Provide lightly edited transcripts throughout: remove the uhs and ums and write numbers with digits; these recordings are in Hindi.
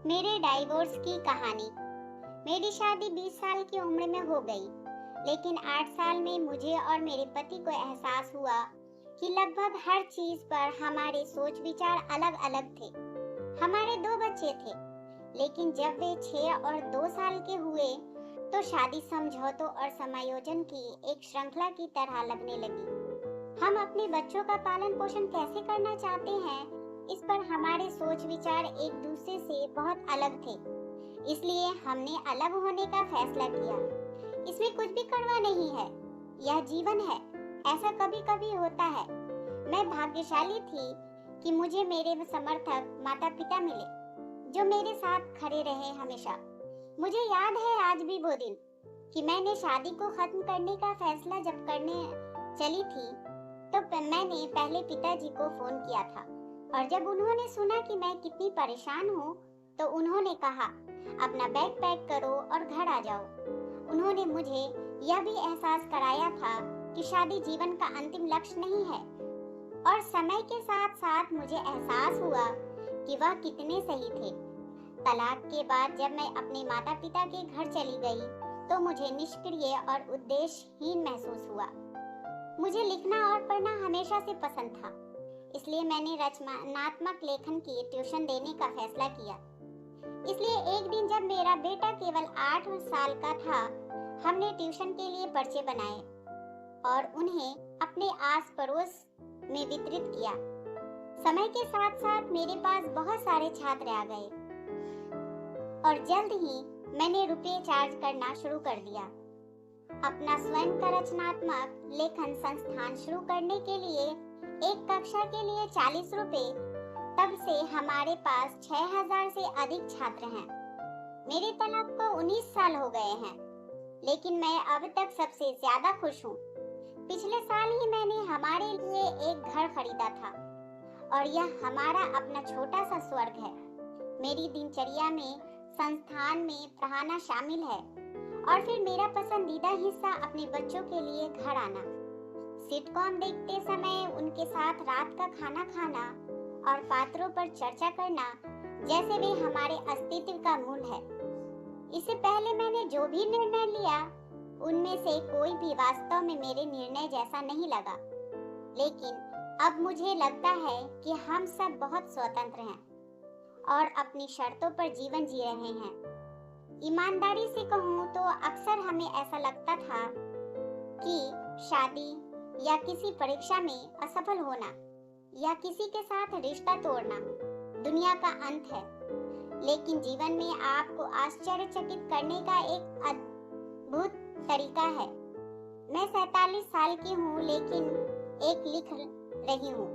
मेरे डाइवोर्स की कहानी। मेरी शादी 20 साल की उम्र में हो गई, लेकिन 8 साल में मुझे और मेरे पति को एहसास हुआ कि लगभग हर चीज पर हमारे सोच विचार अलग-अलग थे। हमारे 2 बच्चे थे, लेकिन जब वे 6 और 2 साल के हुए, तो शादी समझौतों और समायोजन की एक श्रृंखला की तरह लगने लगी। हम अपने बच्चों का पालन पोषण कैसे करना चाहते हैं, इस पर हमारे सोच विचार एक दूसरे से बहुत अलग थे। इसलिए हमने अलग होने का फैसला किया। इसमें कुछ भी कड़वा नहीं है, यह जीवन है। ऐसा कभी कभी होता है। मैं भाग्यशाली थी कि मुझे मेरे समर्थक माता पिता मिले, जो मेरे साथ खड़े रहे हमेशा। मुझे याद है आज भी वो दिन कि मैंने शादी को खत्म करने का फैसला जब करने चली थी, तो मैंने पहले पिताजी को फोन किया था, और जब उन्होंने सुना कि मैं कितनी परेशान हूँ, तो उन्होंने कहा, अपना बैग पैक करो और घर आ जाओ। उन्होंने मुझे यह भी एहसास कराया था कि शादी जीवन का अंतिम लक्ष्य नहीं है। और समय के साथ साथ मुझे एहसास हुआ कि वह कितने सही थे। तलाक के बाद जब मैं अपने माता पिता के घर चली गई, तो मुझे निष्क्रिय और उद्देश्यहीन महसूस हुआ। मुझे लिखना और पढ़ना हमेशा से पसंद था, इसलिए मैंने रचनात्मक लेखन की ट्यूशन देने का फैसला किया। इसलिए एक दिन जब मेरा बेटा केवल 8 साल का था, हमने ट्यूशन के लिए पर्चे बनाए और उन्हें अपने आस पड़ोस में वितरित किया। समय के साथ साथ मेरे पास बहुत सारे छात्र आ गए और जल्द ही मैंने रुपए चार्ज करना शुरू कर दिया। अपना स्वयं का रचनात्मक लेखन संस्थान शुरू करने के लिए एक कक्षा के लिए 40 रुपए। तब से हमारे पास 6000 से अधिक छात्र हैं। मेरे तलाक को 19 साल हो गए हैं, लेकिन मैं अब तक सबसे ज्यादा खुश हूँ। पिछले साल ही मैंने हमारे लिए एक घर खरीदा था, और यह हमारा अपना छोटा सा स्वर्ग है। मेरी दिनचर्या में संस्थान में पढ़ाना शामिल है, और फिर मेरा पसंदीदा हिस्सा अपने बच्चों के लिए घर आना, सिटकॉम देखते समय उनके साथ रात का खाना खाना और पात्रों पर चर्चा करना, जैसे वे हमारे अस्तित्व का मूल है। इससे पहले मैंने जो भी निर्णय लिया, उनमें से कोई भी वास्तव में मेरे निर्णय जैसा नहीं लगा। लेकिन अब मुझे लगता है कि हम सब बहुत स्वतंत्र हैं और अपनी शर्तों पर जीवन जी रहे हैं। ईमानदारी से कहूँ तो अक्सर हमें ऐसा लगता था कि शादी या किसी परीक्षा में असफल होना या किसी के साथ रिश्ता तोड़ना दुनिया का अंत है। लेकिन जीवन में आपको आश्चर्यचकित करने का एक अद्भुत तरीका है। मैं 47 साल की हूँ, लेकिन एक लिख रही हूँ,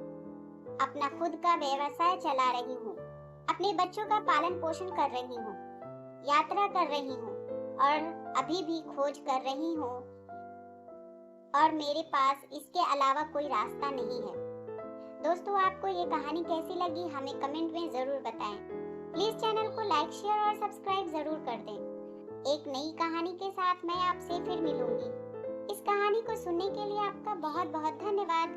अपना खुद का व्यवसाय चला रही हूँ, अपने बच्चों का पालन पोषण कर रही हूँ, यात्रा कर रही हूँ और अभी भी खोज कर रही हूँ, और मेरे पास इसके अलावा कोई रास्ता नहीं है। दोस्तों, आपको ये कहानी कैसी लगी हमें कमेंट में जरूर बताएं। प्लीज चैनल को लाइक, शेयर और सब्सक्राइब जरूर कर दें। एक नई कहानी के साथ मैं आपसे फिर मिलूंगी। इस कहानी को सुनने के लिए आपका बहुत बहुत धन्यवाद।